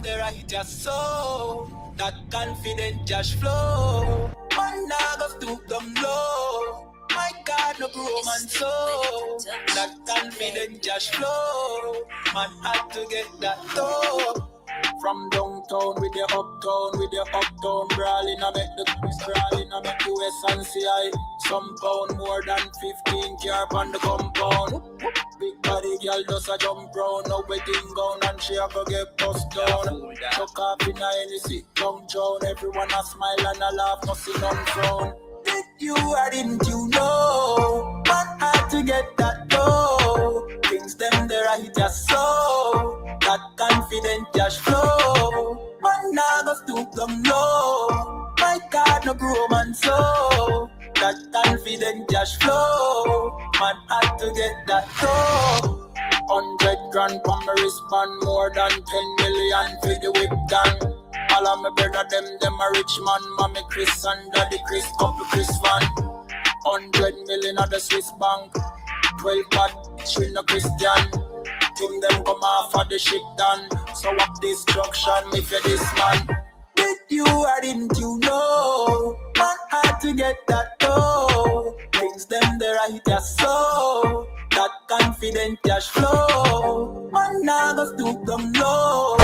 there I just so that confident just flow. Man now go stoop them low. My God, no grow man so that confident just flow. Man had to get that dough. From downtown with the uptown brawling, I make the crawling, I make the West and CI. Some pound more than 15 car on the compound. Big body girl does a jump round, now wedding gown and she a go get bust down. Chuck off in a any sit down town, everyone a smile and a laugh, nothing on frown. Did you or didn't you know? Man had to get that dough. Things them there I just so that confident just flow. Man now go stoop them low. My God no grow man so that confident just flow. Man had to get that dough. 100 grand from my wristband, more than 10 million for the whip gun. All of my brother them a rich man. Mommy Chris and daddy Chris, couple Chris van. 100 million at the Swiss bank. 12 bad, she no Christian. Team them come off of the ship done. So what destruction me for this man? Did you or didn't you know? Man had to get that dough. Things them there I just so that confident cash flow. Man now go stoop them low.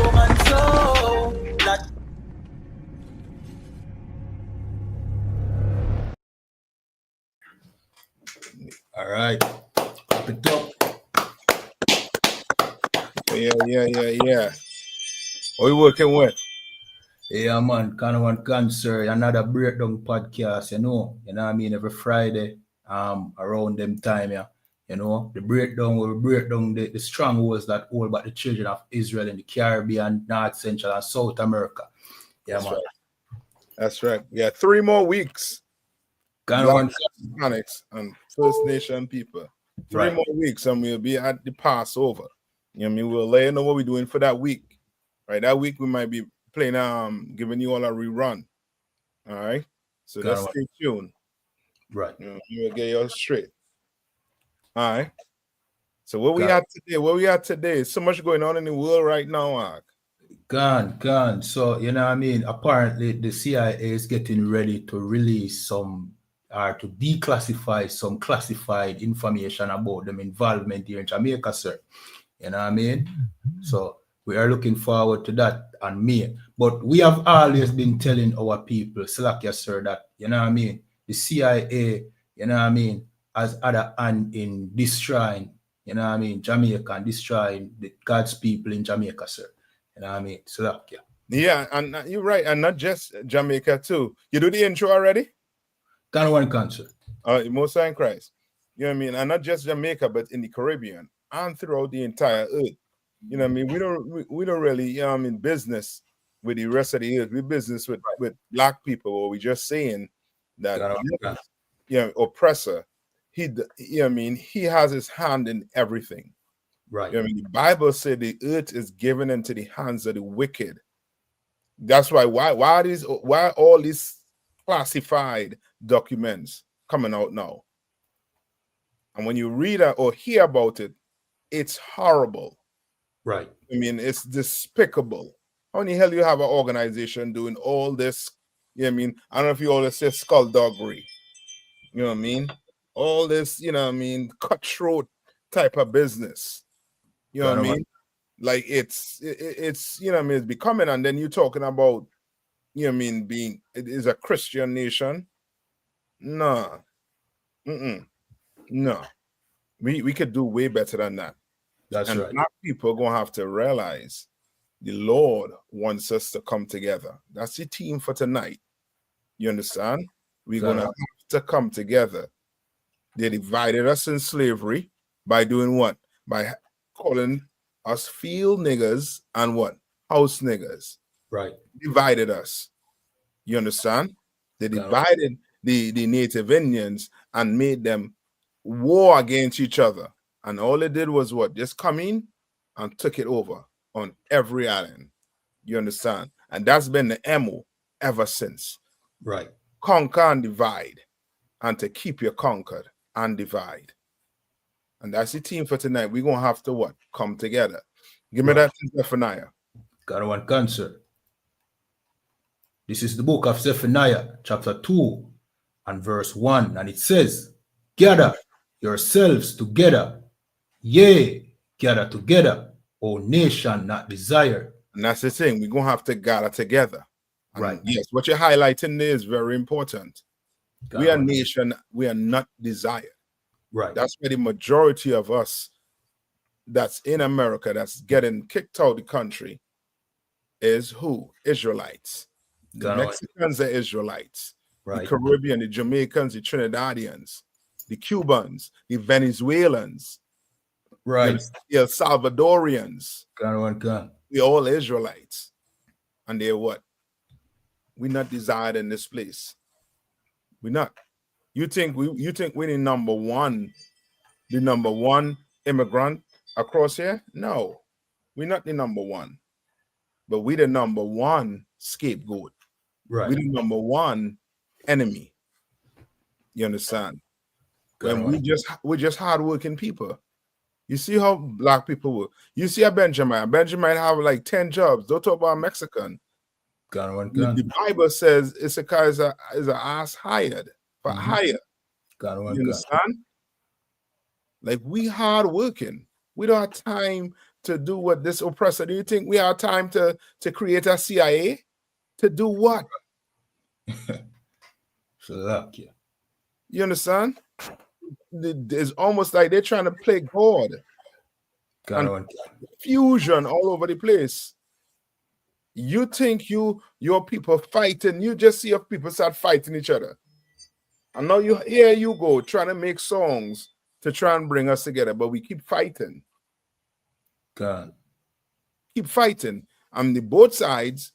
Roman so that. All right. Picked up. Yeah. What are you working with? Yeah, man. Kind of one concert. Another breakdown podcast, you know what I mean? Every Friday, around them time, yeah. You know, the breakdown will break down the strongholds that hold back the children of Israel in the Caribbean, North, Central, and South America. Yeah, That's man. Right. That's right. Yeah, 3 more weeks. Kind of one Hispanics and First Nation people. 3 more weeks, and we'll be at the Passover. You know what I mean? We'll let you know what we're doing for that week. Right? That week we might be playing, giving you all a rerun. All right. So just stay tuned. Right. You know, we'll get you all straight. All right. So where we at today? So much going on in the world right now, Mark. Gone. So, you know what I mean? Apparently, the CIA is getting ready to release some or to declassify some classified information about them involvement here in Jamaica, sir. You know what I mean? So we are looking forward to that on May. But we have always been telling our people, Slakia, sir, that, you know what I mean, the CIA, you know what I mean, has other hand in destroying, you know what I mean, Jamaica and destroying God's people in Jamaica, sir. You know what I mean? Slakia. Yeah, and you're right, and not just Jamaica too. You do the intro already? Kind of one concert. Most High in Christ. You know what I mean? And not just Jamaica, but in the Caribbean and throughout the entire earth. You know what I mean? We don't really, you know, business with the rest of the earth. We business with black people, or we just saying that oppressor, he has his hand in everything. Right. You know what I mean? The Bible said the earth is given into the hands of the wicked. That's why all these classified documents coming out now. And when you read or hear about it, it's horrible. Right. I mean, it's despicable. How in the hell you have an organization doing all this? You know what I mean? I don't know if you always say skullduggery. You know what I mean? All this, you know what I mean, cutthroat type of business. You know what I mean? Like it's you know what I mean, it's becoming, and then you're talking about, you know what I mean, it is a Christian nation. No. No. We could do way better than that. That's right. Black people are gonna have to realize the Lord wants us to come together. That's the theme for tonight. You understand? We're gonna have to come together. They divided us in slavery by doing what? By calling us field niggers and what? House niggers. Right. Divided us. You understand? They divided the native Indians and made them war against each other. And all they did was what? Just come in and took it over on every island. You understand? And that's been the MO ever since. Right. Conquer and divide. And to keep you conquered and divide. And that's the theme for tonight. We're going to have to what? Come together. Give me that in Zephaniah. Got one cancer. This is the book of Zephaniah, chapter 2 and verse 1. And it says, gather yourselves together. Yea, gather together, O nation not desired. And that's the thing. We're going to have to gather together. And Right. yes, what you're highlighting there is very important. We are nation, we are not desired. Right. That's where the majority of us that's in America that's getting kicked out of the country is who? Israelites. The Mexicans are Israelites. Right. The Caribbean, the Jamaicans, the Trinidadians, the Cubans, the Venezuelans, right, the El Salvadorians. Gun. We're all Israelites. And they're what? We're not desired in this place. We're not. You think we're the number one immigrant across here? No, we're not the number one. But we're the number one scapegoat. Right. We're the number one enemy. You understand? When we're just hardworking people. You see how black people work. You see a Benjamin. Benjamin have like 10 jobs. Don't talk about Mexican. The Bible says Issachar is an ass hired for hire. You understand? Like we hard working. We don't have time to do what this oppressor. Do you think we have time to create a CIA? To do what? You understand? It's almost like they're trying to play God. And fusion all over the place. You think your people fighting, you just see your people start fighting each other. And now here you go trying to make songs to try and bring us together, but we keep fighting. God. Keep fighting. And the both sides,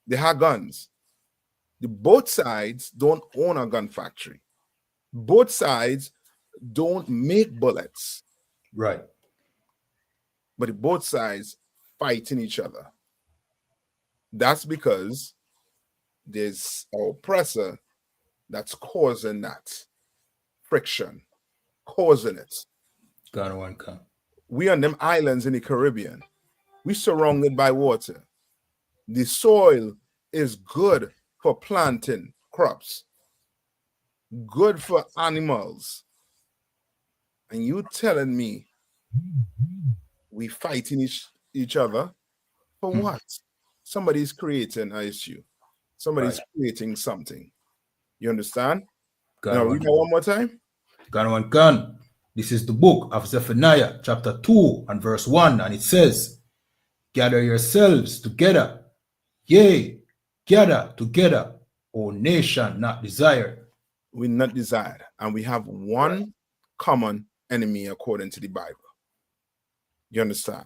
they have guns. The both sides don't own a gun factory. Both sides don't make bullets. Right. But both sides fighting each other. That's because there's an oppressor that's causing that friction, causing it. We on them islands in the Caribbean. We surrounded by water. The soil is good for planting crops, good for animals. And you telling me we fighting each other for what? Somebody's creating an issue. Somebody's creating something. You understand? Now read that one more time. Gun. This is the book of Zephaniah, chapter 2 and verse 1, and it says, gather yourselves together. Yea, gather together, O nation not desired. We're not desired. And we have one common enemy according to the Bible. You understand?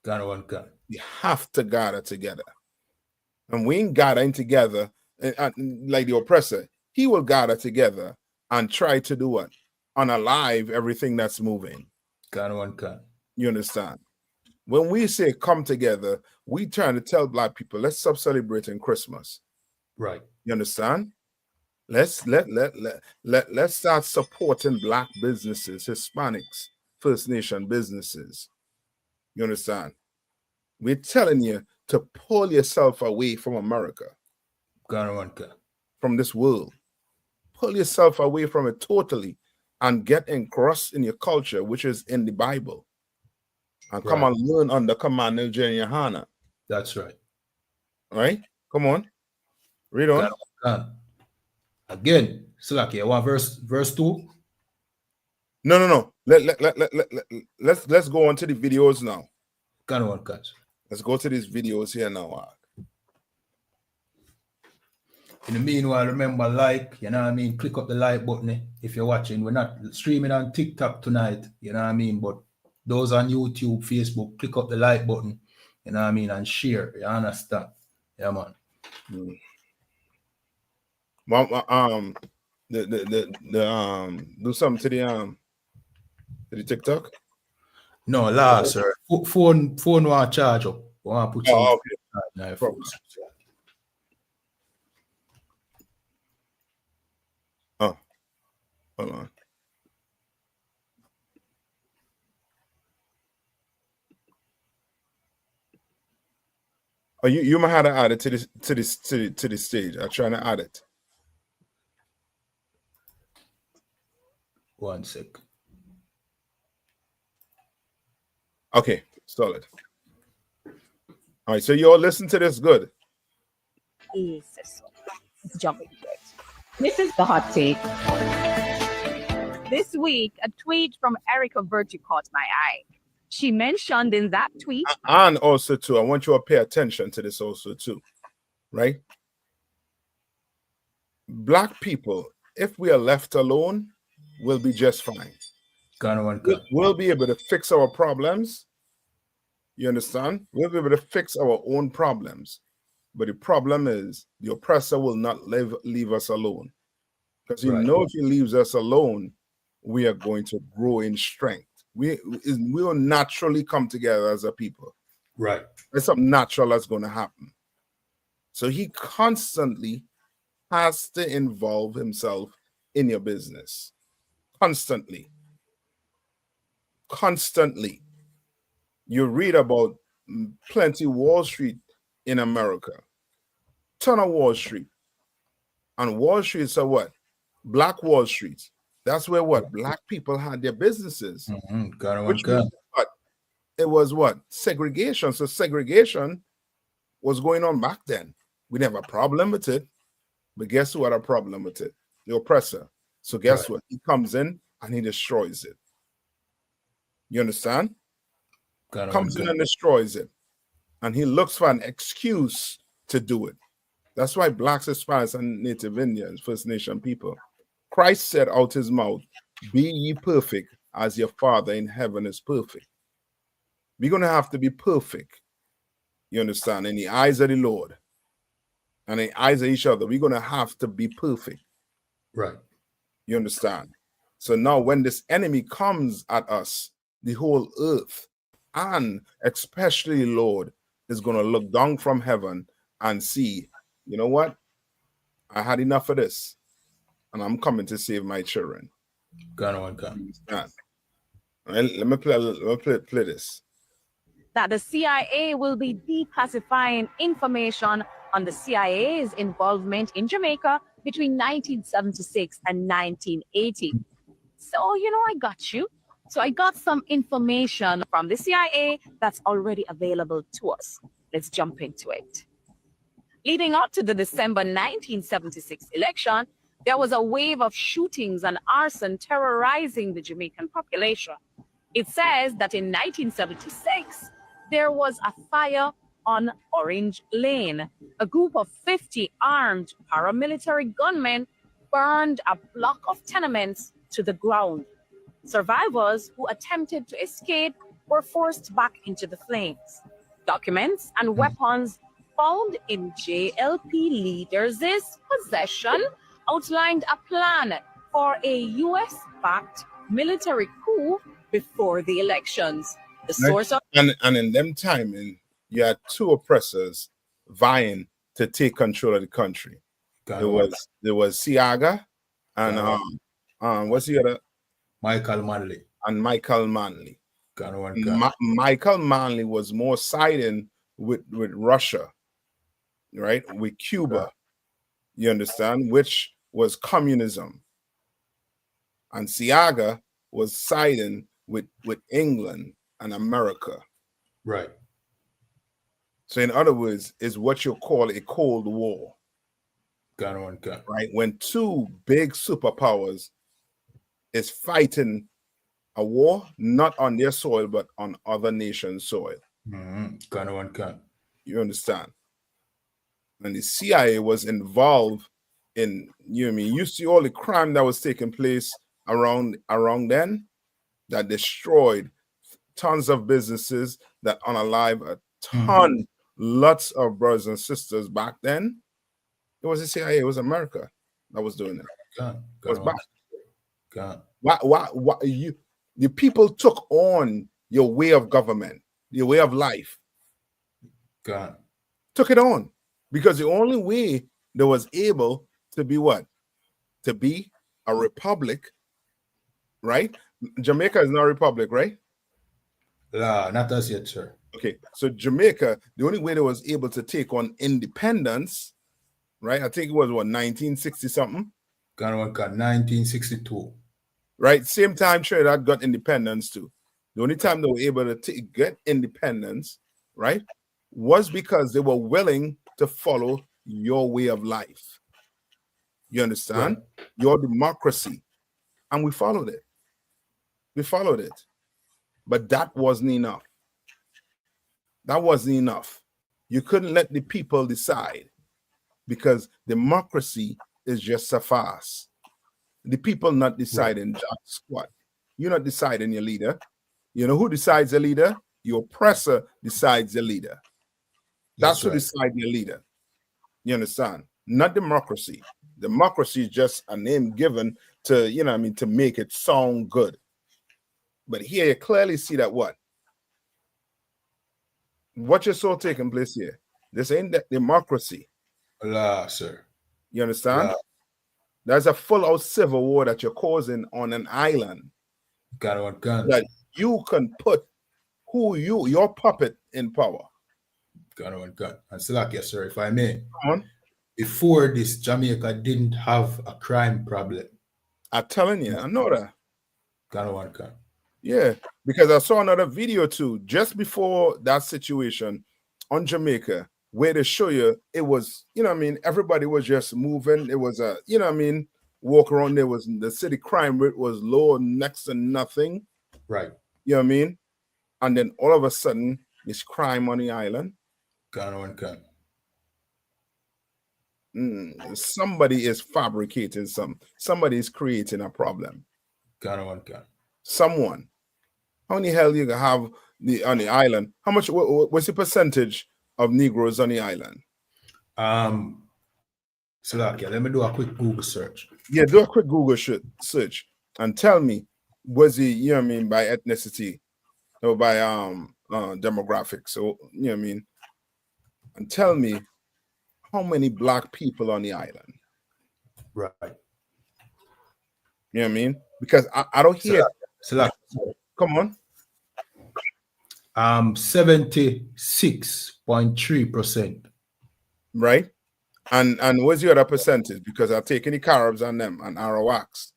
Gun. We have to gather together. And we ain't gathering together like the oppressor. He will gather together and try to do what? Unalive everything that's moving. Gun. You understand? When we say come together, we trying to tell black people, let's stop celebrating Christmas. Right. You understand? Let's start supporting black businesses, Hispanics, First Nation businesses. You understand? We're telling you to pull yourself away from America. From this world. Pull yourself away from it totally and get engrossed in your culture, which is in the Bible. And come and learn under command of Hannah. That's right. All right? Come on. Read on. Again, Slack, you want verse 2? No. Let's go on to the videos now. Let's go to these videos here now. In the meanwhile, remember, you know what I mean? Click up the like button if you're watching. We're not streaming on TikTok tonight, you know what I mean? But those on YouTube, Facebook, click up the like button, you know what I mean? And share, you understand? Yeah, man. Do something to the TikTok? No, last, sir. Phone want charge up. Want to put okay. Oh, hold on. Oh, you might have to add it to this stage. I'm trying to add it. 1 sec. Okay, solid. All right, so you all listen to this good. Let's jump into it. This is the hot take. This week, a tweet from Erica Virtue caught my eye. She mentioned in that tweet, and also too, I want you to pay attention to this also too, right? Black people, if we are left alone, we'll be just fine. We'll be able to fix our problems. You understand? We'll be able to fix our own problems. But the problem is the oppressor will not leave us alone. Because you know if he leaves us alone, we are going to grow in strength. We will naturally come together as a people. Right. There's something natural that's going to happen. So he constantly has to involve himself in your business. Constantly. You read about plenty Wall Street in America. Ton of Wall Street. And Wall Street, so what? Black Wall Street. That's where what? Black people had their businesses. Which means what? It was what? Segregation. So segregation was going on back then. We didn't have a problem with it. But guess who had a problem with it? The oppressor. So guess what? He comes in and he destroys it. You understand? Comes in and destroys it. And he looks for an excuse to do it. That's why Blacks, Hispanics, and Native Indians, First Nation people, Christ said out his mouth, "Be ye perfect as your Father in heaven is perfect." We're going to have to be perfect. You understand? In the eyes of the Lord and in the eyes of each other, we're going to have to be perfect. Right. You understand? So now when this enemy comes at us, the whole earth, and especially Lord, is going to look down from heaven and see, you know what? I had enough of this, and I'm coming to save my children. Let me play this. That the CIA will be declassifying information on the CIA's involvement in Jamaica between 1976 and 1980. So, I got you. So I got some information from the CIA that's already available to us. Let's jump into it. Leading up to the December 1976 election, there was a wave of shootings and arson terrorizing the Jamaican population. It says that in 1976, there was a fire on Orange Lane. A group of 50 armed paramilitary gunmen burned a block of tenements to the ground. Survivors who attempted to escape were forced back into the flames. Documents and weapons found in JLP leaders' possession outlined a plan for a US-backed military coup before the elections. The source of and in them timing, you had two oppressors vying to take control of the country. There was Siaga and what's the other? Michael Manley. And Michael Manley. Michael Manley was more siding with Russia, right? With Cuba. You understand? Which was communism. And Siaga was siding with England and America. Right. So in other words, is what you call a Cold War. Right? When two big superpowers is fighting a war, not on their soil, but on other nations' soil. You understand? And the CIA was involved in, you see all the crime that was taking place around then that destroyed tons of businesses, that unalive a ton, lots of brothers and sisters back then. It was the CIA, it was America that was doing it. It was back. Why the people took on your way of government, your way of life. Took it on. Because the only way there was able to be what? To be a republic, right? Jamaica is not a republic, right? Not as yet, sir. Okay, so Jamaica, the only way they was able to take on independence, right? I think it was what 1960 something. Got 1962. Right, same time Trinidad got independence too. The only time they were able to get independence, right, was because they were willing to follow your way of life. You understand? Right. Your democracy. And we followed it. We followed it. But that wasn't enough. That wasn't enough. You couldn't let the people decide because democracy is just a farce. The people not deciding just what? You're not deciding your leader. You know who decides the leader? Your oppressor decides the leader. That's who decides your leader. You understand? Not democracy. Democracy is just a name given to, you know what I mean, to make it sound good. But here you clearly see that what you saw taking place here. This ain't that democracy. Allah, sir. You understand? Allah. There's a full-out civil war that you're causing on an island. Got that you can put your puppet in power. Got. And Salakia, sir, if I may. Come on. Before this, Jamaica didn't have a crime problem. I'm telling you, I know that. Got. Yeah, because I saw another video too, just before that situation on Jamaica, where they show you it was, you know what I mean, everybody was just moving. It was a, you know what I mean, walk around. There was the city crime rate was low, next to nothing. Right. You know what I mean? And then all of a sudden, there's crime on the island. Somebody is fabricating somebody is creating a problem. Someone. How many hell you have on the island? How much? What's the percentage of Negroes on the island? So let me do a quick Google search. Yeah, do a quick Google search and tell me, was he, you know what I mean, by ethnicity or by demographics? So you know what I mean, and tell me how many black people on the island. Right. You know what I mean? Because I don't hear. Come on. 76.3%. Right. And what's the other percentage? Because I've taken the Caribs on them and Arawaks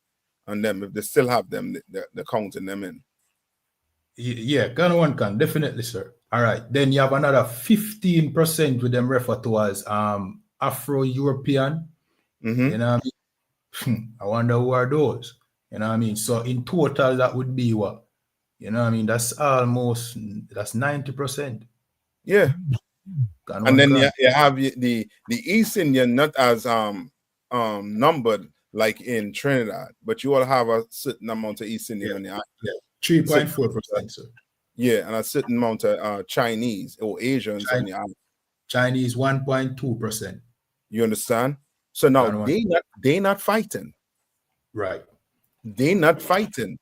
on them. If they still have them, they're counting them in. Yeah, can definitely, sir. All right. Then you have another 15% with them refer to as Afro-European. You know what I mean? I wonder who are those. You know what I mean? So in total, that would be what? You know what I mean? That's 90%. Yeah. And then you have the East Indian not as numbered like in Trinidad, but you all have a certain amount of East Indian on the island. 3.4%, sir. Yeah, and a certain amount of Chinese or Asians on the island. Chinese 1.2%. You understand? So now they not fighting. Right. They not fighting.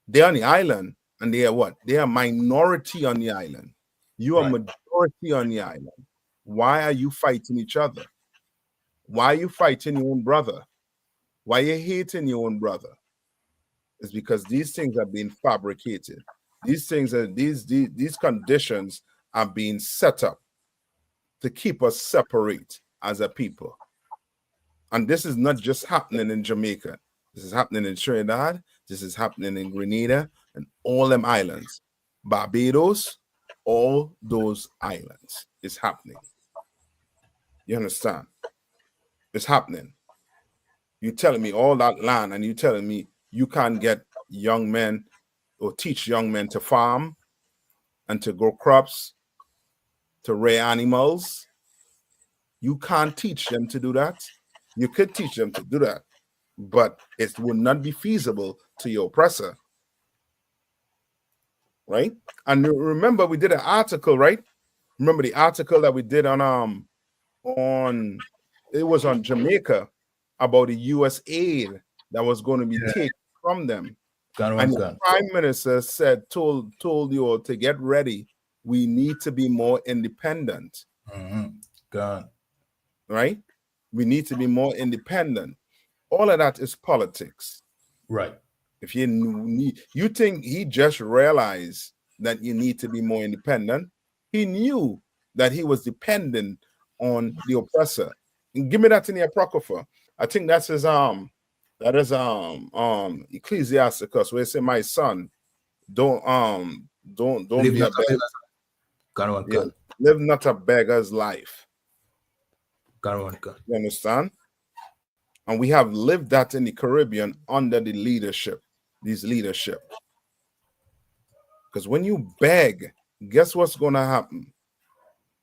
They're on the island, and they are what? They are minority on the island. You are majority on the island. Why are you fighting each other? Why are you fighting your own brother? Why are you hating your own brother? It's because these things are being fabricated. These things are these conditions are being set up to keep us separate as a people. And this is not just happening in Jamaica. This is happening in Trinidad. This is happening in Grenada and all them islands. Barbados, all those islands is happening. You understand? It's happening. You're telling me all that land and you're telling me you can't get young men or teach young men to farm and to grow crops, to rear animals. You can't teach them to do that. You could teach them to do that, but it would not be feasible to your oppressor. Right? And remember, we did an article, right? Remember the article that we did on it was on Jamaica about the US aid that was going to be taken from them. And the Prime Minister told you all to get ready. We need to be more independent. Right? We need to be more independent. All of that is politics. Right. If you think he just realized that you need to be more independent. He knew that he was dependent on the oppressor. And give me that in the Apocrypha. I think that's his Ecclesiasticus, where it say, my son, don't Live be not a beggar. Yeah. Live not a beggar's life. You understand? And we have lived that in the Caribbean under the leadership, this leadership. Because when you beg, guess what's going to happen?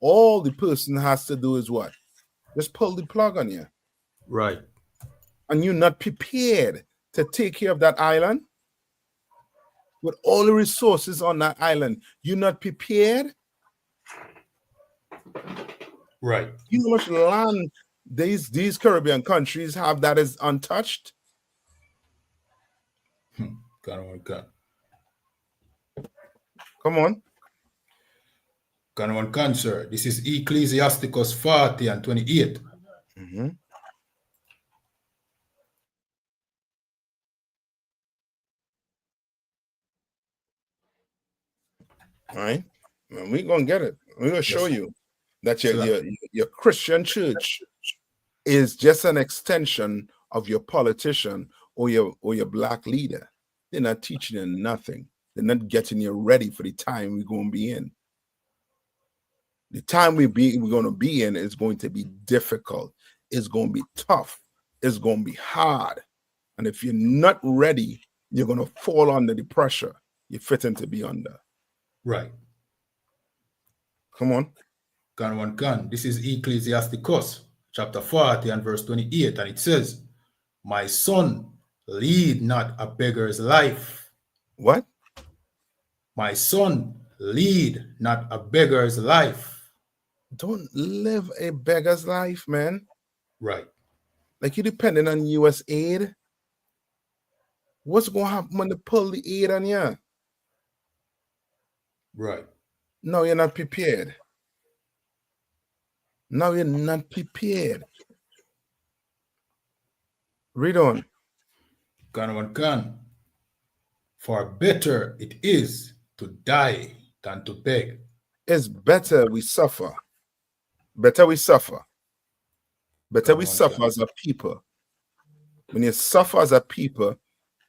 All the person has to do is what? Just pull the plug on you. Right. And you're not prepared to take care of that island with all the resources on that island. You're not prepared. Right. You know how much land these Caribbean countries have that is untouched? Come on. Sir. This is Ecclesiasticus 40 and 28. Mm-hmm. All right. Well, we're going to get it. We're going to show you that your Christian church is just an extension of your politician or your black leader. They're not teaching you nothing. They're not getting you ready for the time we're going to be in. The time we're going to be in is going to be difficult. It's going to be tough. It's going to be hard. And if you're not ready, you're going to fall under the pressure you're fitting to be under. Right. Come on. This is Ecclesiasticus chapter 40 and verse 28. And it says, my son, lead not a beggar's life. What? My son, lead not a beggar's life. Don't live a beggar's life, man. Right. Like, you're depending on U.S. aid. What's going to happen when they pull the aid on you? Right. No, you're not prepared. No, you're not prepared. Read on. For better it is to die than to beg. It's better we suffer. Better we suffer. Better we suffer as a people. When you suffer as a people,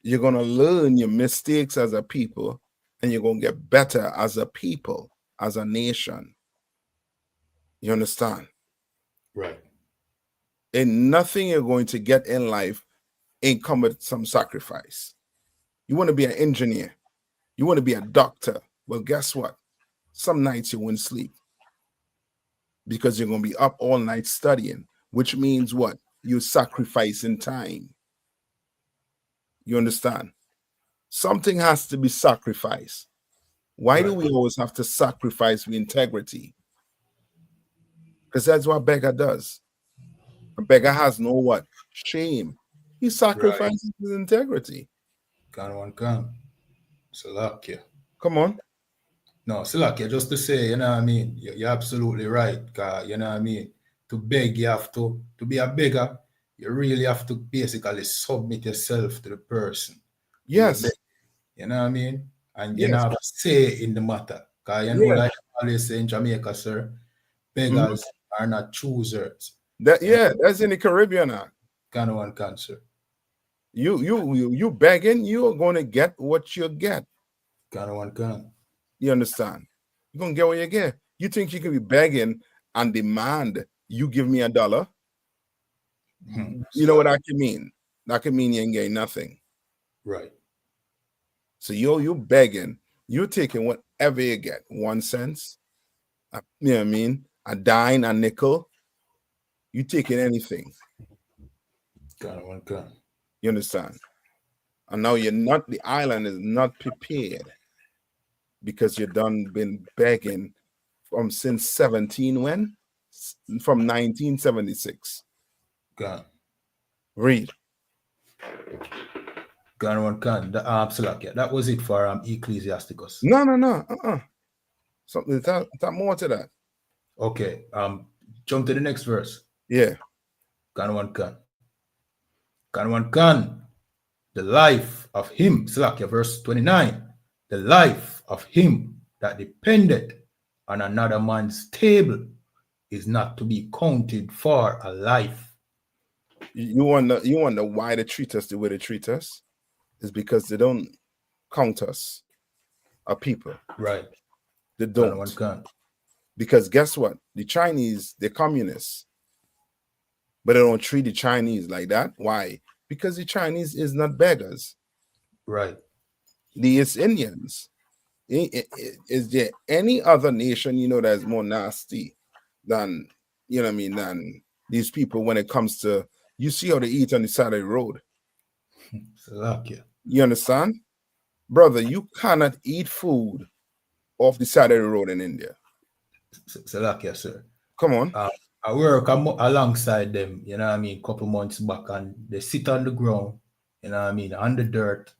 you're going to learn your mistakes as a people, and you're going to get better as a people, as a nation. You understand? Right. And nothing you're going to get in life ain't come with some sacrifice. You want to be an engineer. You want to be a doctor. Well, guess what? Some nights you won't sleep because you're going to be up all night studying, which means what? You're sacrificing time. You understand? Something has to be sacrificed. Why do we always have to sacrifice with integrity? Because that's what a beggar does. A beggar has no what? Shame. He sacrifices his integrity. Salakia. Come on. No, Salakia, just to say, you know what I mean? You're absolutely right. You know what I mean? To beg, you have to be a beggar, you really have to basically submit yourself to the person. Yes. You know what I mean? And you have a say in the matter. Because you know, like I always say in Jamaica, sir, beggars are not choosers. That's in the Caribbean. Cancer. You begging, you're going to get what you get. You understand? You're going to get what you get. You think you can be begging and demand you give me $1? You know what that can mean? That can mean you ain't getting nothing. Right. So you begging, you're taking whatever you get. 1 cent, you know what I mean? A dime, a nickel. You taking anything. You understand? And now the island is not prepared because you've been begging since 17 when? From 1976. Read. That was it for Ecclesiasticus. No. Something that more to that. Okay. Jump to the next verse. Yeah. The life of him, Salakia, verse 29. The life of him that depended on another man's table is not to be counted for a life. You wonder why they treat us the way they treat us? Is because they don't count us a people. Right. They One don't. can. Because guess what? The Chinese, they're communists. But they don't treat the Chinese like that. Why? Because the Chinese is not beggars. Right. The East Indians. Is there any other nation you know that's more nasty than, you know what I mean, than these people when it comes to, you see how they eat on the side of the road? Salakia. You understand? Brother, you cannot eat food off the side of the road in India. Salakia, sir. Come on. I work alongside them, you know what I mean, couple months back, and they sit on the ground, you know what I mean, on the dirt,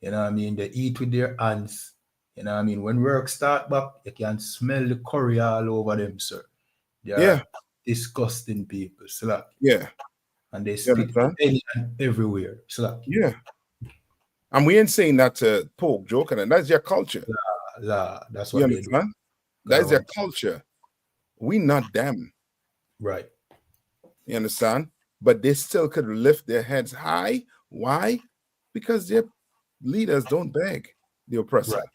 you know what I mean, they eat with their hands, you know what I mean. When work start back, you can smell the curry all over them, sir. They are disgusting people, Slack. Yeah. And they spit any and everywhere, Slack. Yeah. And we ain't saying that to poke, joke, and that's their culture. That's what they do. That's their culture. We not them. Right. You understand? But they still could lift their heads high. Why? Because their leaders don't beg the oppressor. Right.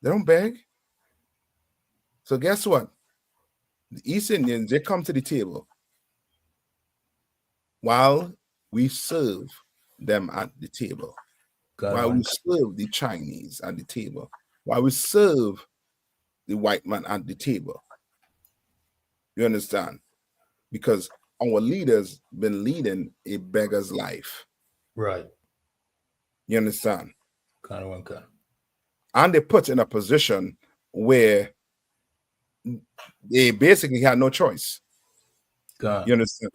They don't beg. So guess what? The East Indians, they come to the table while we serve them at the table. While we serve the Chinese at the table. While we serve the white man at the table. You understand? Because our leaders been leading a beggar's life. Right. You understand? And they put in a position where they basically had no choice. You understand?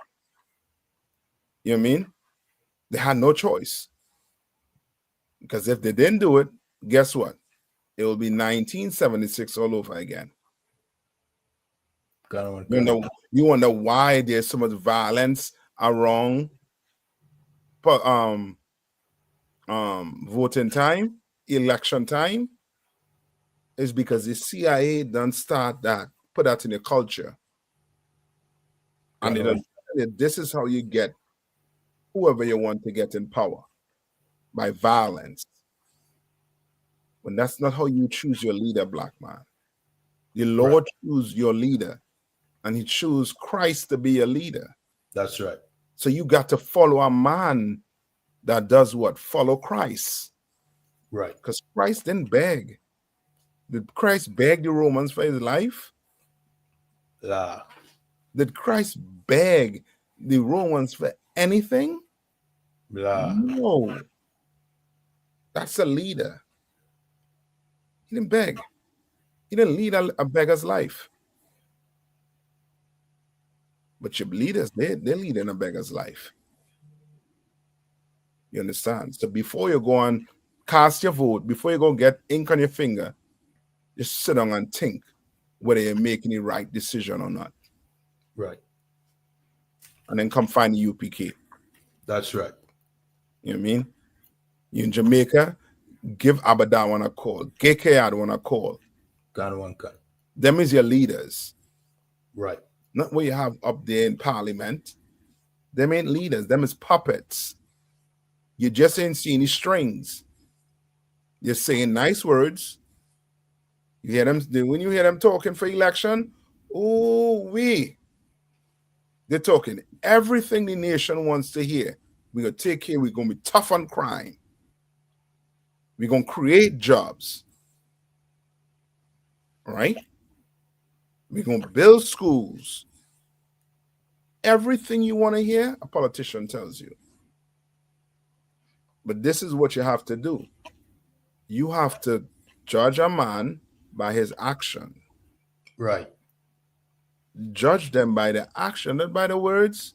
You know what I mean? They had no choice. Because if they didn't do it, guess what? It will be 1976 all over again. You wonder why there's so much violence around voting time, election time, is because the CIA done start that, put that in the culture. And this is how you get whoever you want to get in power, by violence. When that's not how you choose your leader, black man. The Lord choose your leader, and he chose Christ to be your leader. That's right. So you got to follow a man that does what? Follow Christ. Right. Because Christ didn't beg. Did Christ beg the Romans for his life? Did Christ beg the Romans for anything? No. That's a leader. He didn't beg. He didn't lead a beggar's life. But your leaders, they're leading a beggar's life. You understand? So before you go and cast your vote, before you go get ink on your finger, just sit down and think whether you're making the right decision or not. Right. And then come find the UPK. That's right. You know what I mean? You in Jamaica, give Abadan one a call. GKR one a call. Them is your leaders. Right. Not what you have up there in Parliament. Them ain't leaders. Them is puppets. You just ain't seeing the strings. You're saying nice words. You hear them when you hear them talking for election. They're talking everything the nation wants to hear. We're gonna take care. We're gonna be tough on crime. We're gonna create jobs. All right? We're gonna build schools. Everything you want to hear, a politician tells you. But this is what you have to do. You have to judge a man by his action. Right. Judge them by the action, not by the words.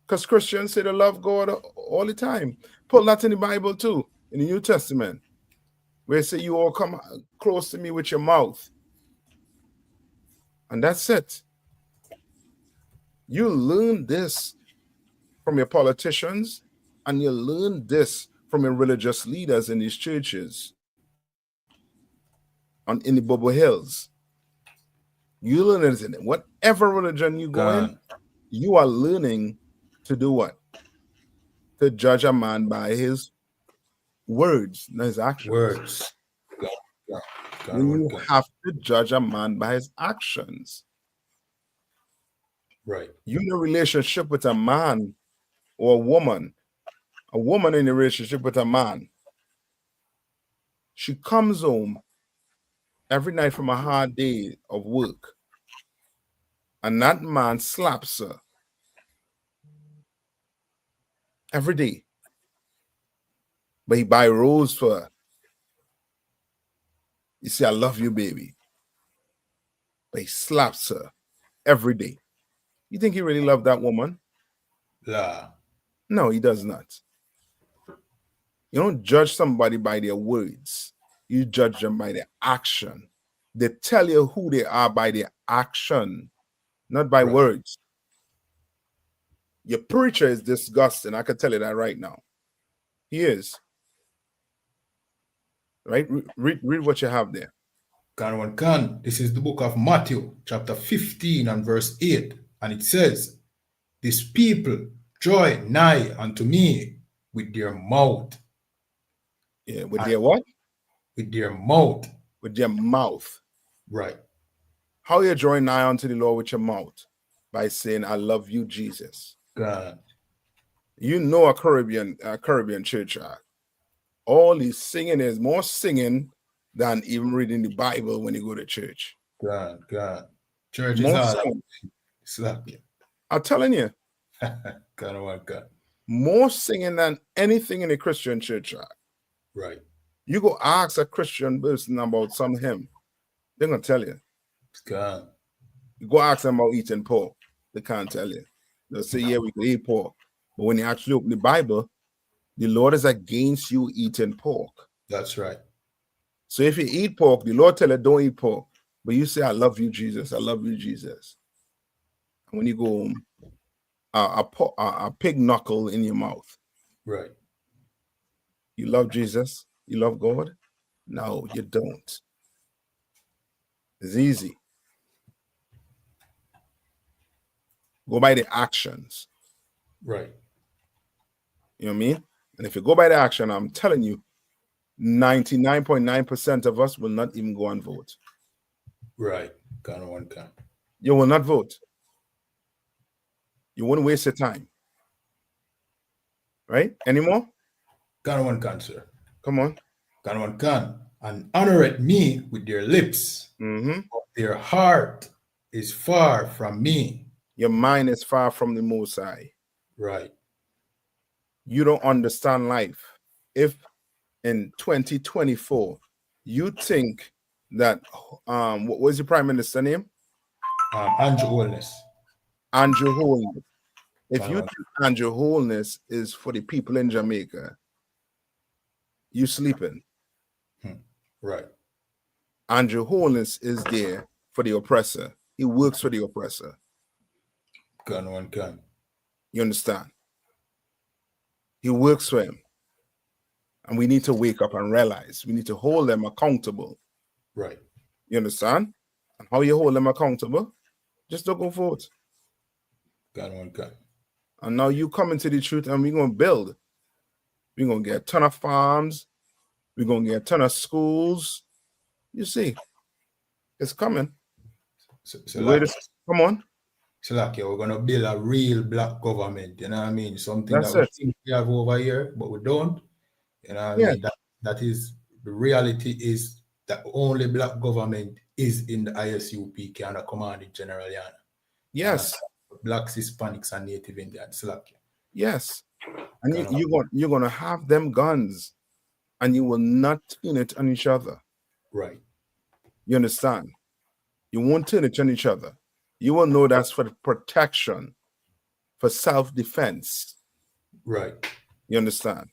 Because Christians say they love God all the time. Put that in the Bible too, in the New Testament, where it say you all come close to me with your mouth. And that's it. You learn this from your politicians, and you learn this from your religious leaders in these churches. in the Bubble Hills. You learn it in it. Whatever religion you go in, you are learning to do what? To judge a man by his words, not his actions. Words. You have to judge a man by his actions. Right. You in a relationship with a man or a woman in a relationship with a man. She comes home every night from a hard day of work, and that man slaps her every day. But he buy rose for her. You say, I love you, baby. But he slaps her every day. You think he really loved that woman? La. No, he does not. You don't judge somebody by their words. You judge them by their action. They tell you who they are by their action, not by words. Your preacher is disgusting. I can tell you that right now. He is. Right? Read what you have there. This is the book of Matthew, chapter 15 and verse 8. And it says, "These people draw nigh unto me with their mouth." Yeah, with their what? With their mouth. With their mouth. Right. How are you drawing nigh unto the Lord with your mouth? By saying, I love you, Jesus. God. You know a Caribbean church. All he's singing is more singing than even reading the Bible when you go to church. God. Church is hard. I'm telling you. God. More singing than anything in a Christian church. Right. You go ask a Christian person about some hymn, they're going to tell you. God. You go ask them about eating pork, they can't tell you. They'll say, yeah, we can eat pork. But when you actually open the Bible, the Lord is against you eating pork. That's right. So if you eat pork, the Lord tell you don't eat pork. But you say, I love you, Jesus. I love you, Jesus. And when you go home, a pig knuckle in your mouth. Right. You love Jesus? You love God? No, you don't. It's easy. Go by the actions. Right. You know what I mean? And if you go by the action, I'm telling you, 99.9% of us will not even go and vote. Right. You will not vote. You won't waste your time. Right? Any more? Sir. Come on. And honoreth me with their lips. Mm-hmm. But their heart is far from me. Your mind is far from the Most High. Right. You don't understand life. If in 2024 you think that what was your prime minister name? Andrew Holness. Andrew Holness. If you think Andrew Holness is for the people in Jamaica, you sleeping. Right. Andrew Holness is there for the oppressor. He works for the oppressor. You understand? He works for him. And we need to wake up and realize we need to hold them accountable. Right. You understand? And how you hold them accountable? Just don't go vote. And now you come into the truth and we're going to build. We're going to get a ton of farms. We're going to get a ton of schools. You see, it's coming. Come on. So like, we're going to build a real black government. You know what I mean? Something That's that we think we have over here, but we don't. You know what I mean? That is, the reality is that only black government is in the ISUPK and the commanding general. Yes. Blacks, Hispanics, and Native Indians. Yes. And you're going to have them guns and you will not turn it on each other. Right. You understand? You won't turn it on each other. You will know that's for protection, for self-defense. Right. You understand?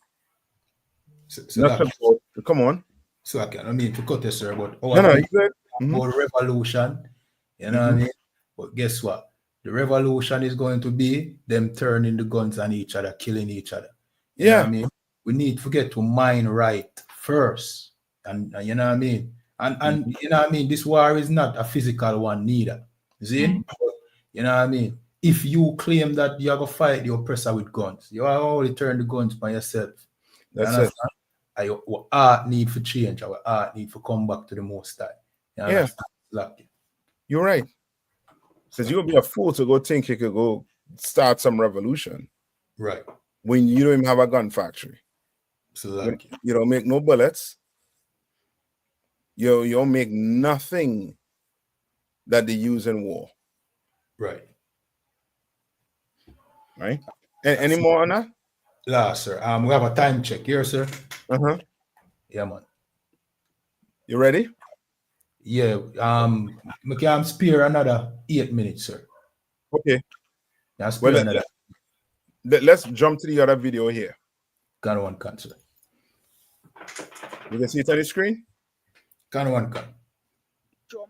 Come on. So I don't mean to cut you, sir, but you good. About revolution, you know what I mean? But guess what? The revolution is going to be them turning the guns on each other, killing each other. You know what I mean? We need to get to mind right first. And you know what I mean? And you know what I mean, this war is not a physical one neither. See? You know what I mean? If you claim that you're gonna fight the oppressor with guns, you are only turn the guns by yourself. You That's understand? it. And your heart need for change, our heart need to come back to the most high. You Yeah. understand? Like, You're right. Because you'll be a fool to go think you could go start some revolution right. when you don't even have a gun factory. So like, You don't make no bullets. You don't make nothing that they use in war. right. Right? Any more on that? Yeah, sir. We have a time check here, sir. Uh-huh. Yeah, man. You ready? Yeah. We can spare another 8 minutes, sir. Okay. Yeah, spare Well, another. let's jump to the other video here. Can one can, sir. You can see it on the screen? Can one can. Trump,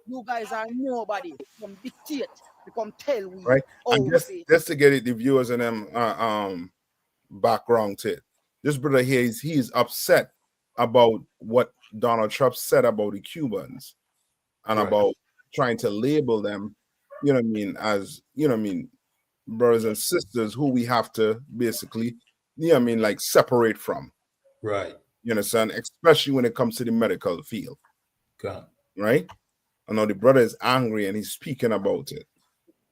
you guys are nobody. Come dictate. You come tell we. Right? Oh, And just to get it, the viewers and them background to it. This brother here he's upset about what Donald Trump said about the Cubans and Right. about trying to label them, you know what I mean, as brothers and sisters who we have to basically, like separate from. Right. You understand? Especially when it comes to the medical field. Can. Right? I know the brother is angry and he's speaking about it.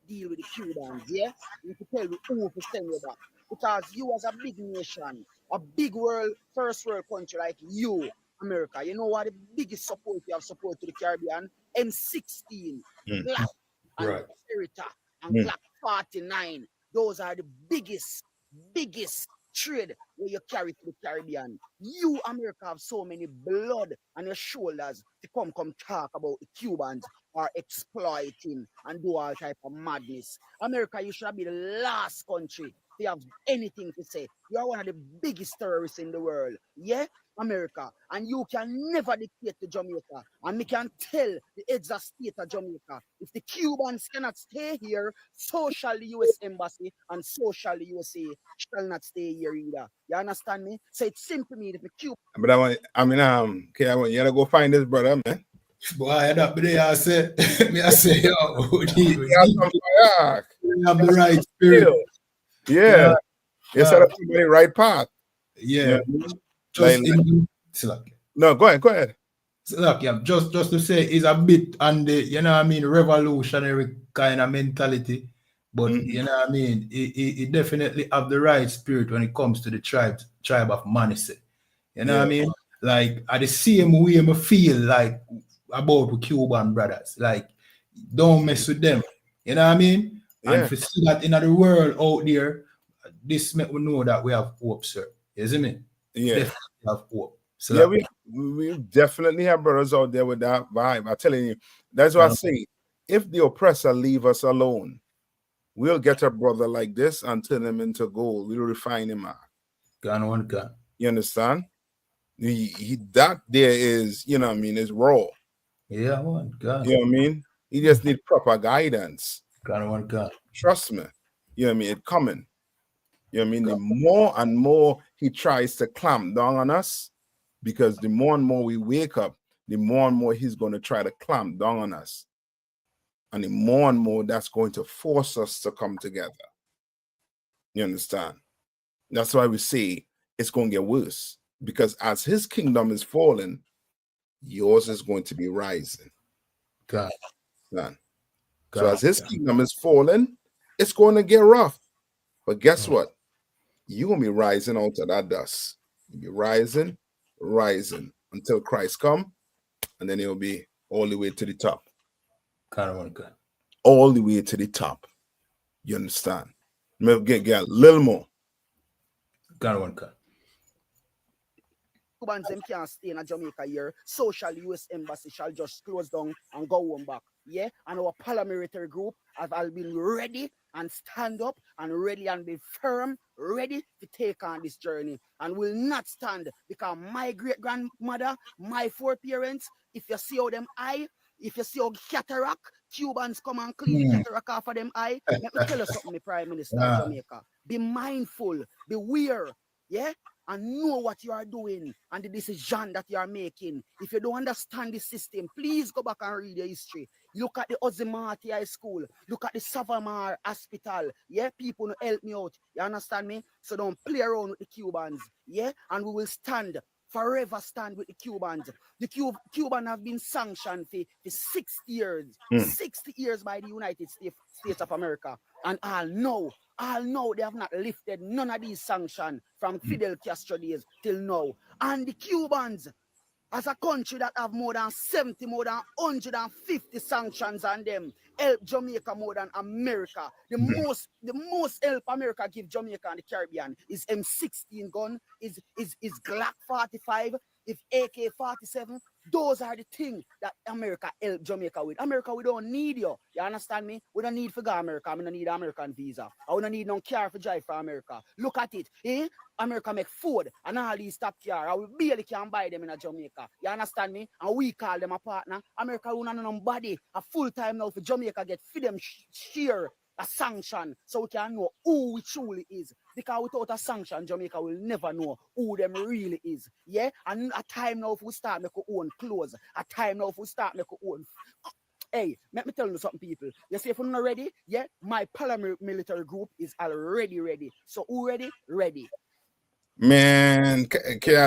Deal with the Cubans, yeah? You can tell me who to send you back. Because you as a big nation, a big world, first world country like you, America, you know what the biggest support you have support to the Caribbean? M16, Glock, and Right. Serita, and Glock 49. Those are the biggest trade where you carry to the Caribbean. You, America, have so many blood on your shoulders to come talk about the Cubans are exploiting and do all type of madness. America, you should be the last country to have anything to say. You are one of the biggest terrorists in the world. Yeah? America, and you can never dictate to Jamaica. And we can tell the exact state of Jamaica. If the Cubans cannot stay here, so shall the US Embassy and so shall the USA shall not stay here either. You understand me? So it's simple me if the Cubans. But I want you gotta go find this brother, man. Boy, that day I say, I say, yo, we have the right spirit. Yeah. It's at the right path. Yeah. No, go ahead. Look, yeah, just to say, it's a bit on the, revolutionary kind of mentality, but you know what I mean. It definitely have the right spirit when it comes to the tribe of Manasseh. You know what I mean? Like at the same way, I feel like about the Cuban brothers. Like, don't mess with them. You know what I mean? Yeah. And if you see that in the world out there, this make we know that we have hope, sir. You see me? Yeah. Definitely have hope. So yeah, we definitely have brothers out there with that vibe. I'm telling you, that's what I say. If the oppressor leave us alone, we'll get a brother like this and turn him into gold. We'll refine him out. You understand? That there is, you know what I mean, is raw. Yeah, man. God. You know what I mean? He just need proper guidance. God. Trust me. You know what I mean? It's coming. You know what I mean? The more and more he tries to clamp down on us, because the more and more we wake up, the more and more he's going to try to clamp down on us. And the more and more that's going to force us to come together. You understand? That's why we say it's going to get worse. Because as his kingdom is falling, yours is going to be rising. God. So as his kingdom is falling, it's going to get rough. But guess what? You're going to be rising out of that dust. You'll be rising until Christ come, and then it'll be all the way to the top. All the way to the top. You understand? Maybe get a little more. Cubans them can't stay in Jamaica here. So shall the US Embassy shall just close down and go home back. Yeah? And our paramilitary group have all been ready and stand up and ready and be firm, ready to take on this journey. And will not stand because my great-grandmother, my four parents, if you see how them eye, if you see how cataract, Cubans come and clean the cataract off of them eye, let me tell you something, the Prime Minister of Jamaica. Be mindful, beware, yeah? and know what you are doing and the decision that you are making. If you don't understand the system, please go back and read your history. Look at the Ozimati High School. Look at the Savamar Hospital. Yeah, people help me out. You understand me? So don't play around with the Cubans. Yeah, and we will forever stand with the Cubans. The Cuban have been sanctioned for 60 years, 60 years by the United States of America. And all know they have not lifted none of these sanctions from Fidel Castro days till now. And the Cubans, as a country that have more than 70, more than 150 sanctions on them, help Jamaica more than America. The most help America give Jamaica and the Caribbean is M16 gun, is Glock 45, if AK-47. Those are the things that America help Jamaica with. America, we don't need you. You understand me? We don't need for go America. I don't need an American visa. I don't need no car for drive for America. Look at it. Eh? America make food and all these top car. I barely can buy them in a Jamaica. You understand me? And we call them a partner. America don't know nobody. A full time now for Jamaica get for them share a sanction so we can know who we truly is. Because without a sanction, Jamaica will never know who them really is. Yeah? And a time now if we start make our own clothes. A time now if we start make our own. Hey, let me tell you something, people. You see, if we're not ready, yeah, my paramilitary group is already ready. So who ready? Ready. Man,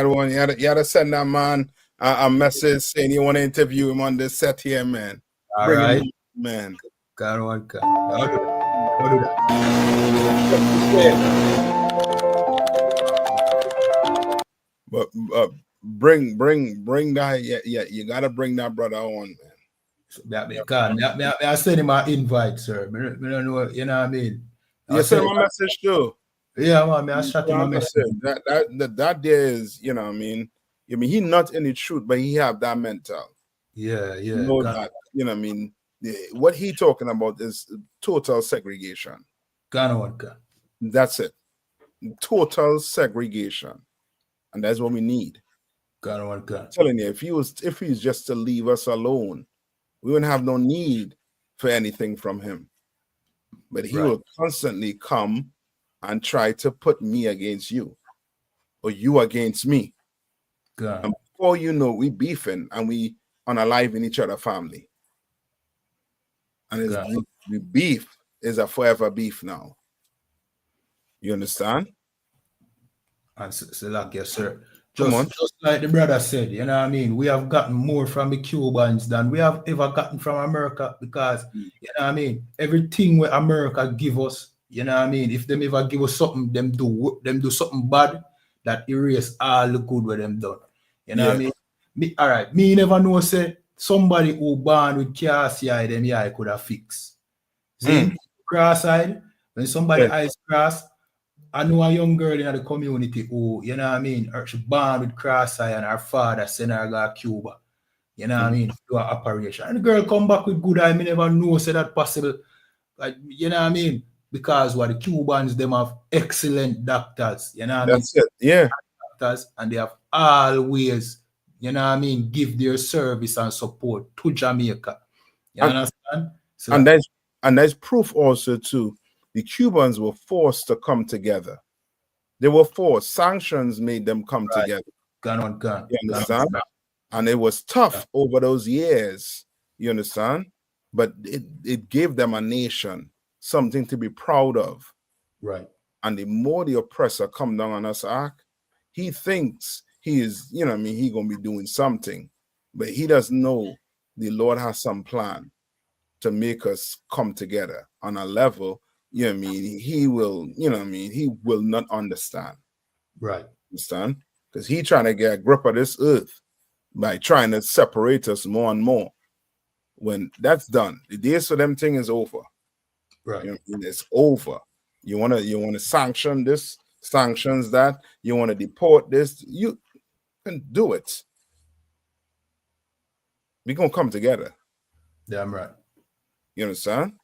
one, you had to send that man a message saying you want to interview him on this set here, man. All right, man. Got one. I'll do that. But bring that. Yeah, you gotta bring that brother on, man. So I send him an invite, sir. I don't know, you know what I mean? You send him a message too. Yeah, man, I shot him a message. That there is, you know what I mean? He's not in the truth, but he have that mental. Yeah. You know that, you know what I mean? What he talking about is total segregation. That's it. Total segregation. And that's what we need. I'm telling you, if he's just to leave us alone, we wouldn't have no need for anything from him. But he will constantly come and try to put me against you or you against me. And before you know, we beefing and we unaliving each other family. And the beef is a forever beef now. You understand? And so like, yes, sir. Just like the brother said, you know what I mean? We have gotten more from the Cubans than we have ever gotten from America because, you know what I mean? Everything where America give us, you know what I mean? If them ever give us something, them do something bad, that erase all the good with them done. You know what I mean? All right, me never know, say, somebody who born with cross-eyed, them I could have fixed. See? Cross-eyed, when somebody eyes cross, I know a young girl in the community who, you know what I mean, she born with cross-eye and her father sent her to Cuba. You know what I mean? Do an operation. And the girl come back with good eye. Me never know say that possible. Like, you know what I mean? Because what the Cubans, them have excellent doctors. You know what I mean? That's it. Yeah. Doctors, and they have always, you know what I mean, give their service and support to Jamaica. You understand? So and there's proof also too. The Cubans were forced to come together. They were forced. Sanctions made them come together. You understand? And it was tough over those years. You understand? But it gave them a nation, something to be proud of. Right. And the more the oppressor come down on us, he thinks he is, you know what I mean, he gonna be doing something. But he doesn't know the Lord has some plan to make us come together on a level. You know what I mean? He will, you know what I mean? He will not understand. Right. Understand? Because he trying to get a grip of this earth by trying to separate us more and more. When that's done, the days for them thing is over. Right. You know what I mean? It's over. You wanna sanction this, sanctions that, you want to deport this, you can do it. We're gonna come together. Damn right. You understand?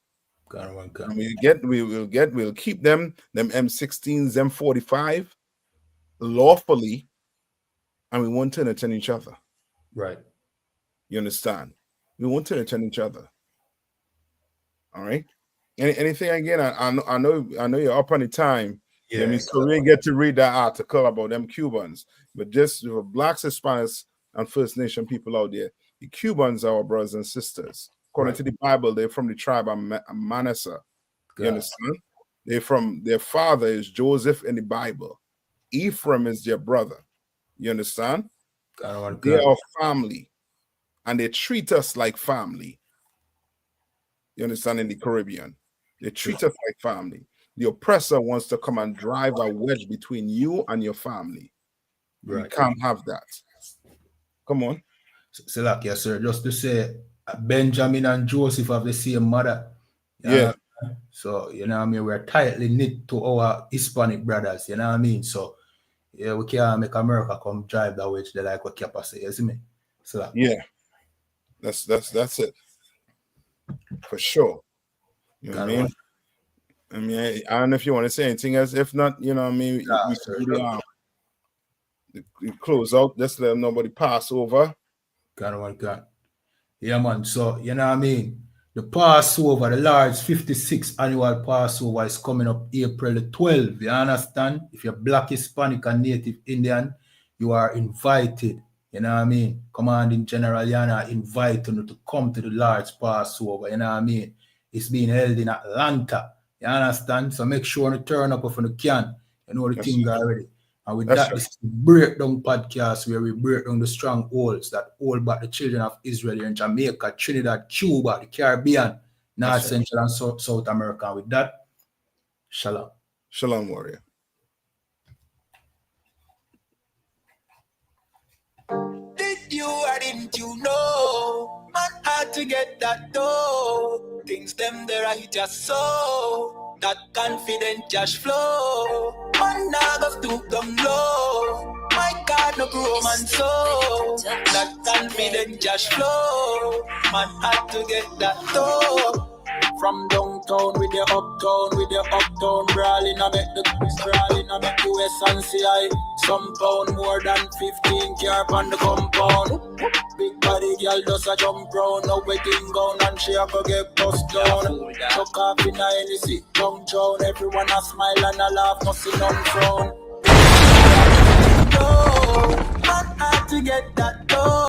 And we'll keep them M16s, M45 lawfully, and we won't turn it on each other. Right. You understand? We won't turn it on each other. All right. Anything again? I know you're up on the time. I mean, so we ain't get to read that article about them Cubans, but just for blacks, Hispanics, and First Nation people out there, the Cubans are our brothers and sisters. According to the Bible, they're from the tribe of Manasseh. You understand? They're from, their father is Joseph in the Bible. Ephraim is their brother. You understand? They are family, and they treat us like family. You understand? In the Caribbean, they treat us like family. The oppressor wants to come and drive a wedge between you and your family. We can't have that. Come on. Selak, yes, sir. Just to say, Benjamin and Joseph have the same mother. Yeah. So, you know what I mean? We're tightly knit to our Hispanic brothers, you know what I mean? So, yeah, we can't make America come drive that wedge. They like what Kappa say, you see me? Selak. Yeah. That's it. For sure. You know what I mean? I mean, I don't know if you want to say anything else. If not, you know what I mean? We close out. Just let nobody pass over. Yeah, man. So, you know what I mean? The Passover, the large 56th annual Passover is coming up April the 12th. You understand? If you're Black, Hispanic, and Native Indian, you are invited. You know what I mean? Commanding General Yana inviting you to come to the large Passover. You know what I mean? It's being held in Atlanta. You understand? So make sure you turn up if you can. You know the thing already. And with that, this is the Breakdown Podcast, where we break down the strongholds that hold back the children of Israel here in Jamaica, Trinidad, Cuba, the Caribbean, North Central, and South America. And with that, shalom. Shalom, warrior. Did you or didn't you know? Man had to get that dough. Things them there I just so. That confident cash flow. Man now go stoop them low. My God, no grow man so. That confident cash flow. Man had to get that dough. From downtown with the uptown brawling, I bet the US and CI. Some pound more than 15 car on the compound. Big body girl does a jump round, no wedding gown and she a go get bust down. Took off in a NEC, downtown, everyone a smile and a laugh, nothing on frown. Man had to get that dough.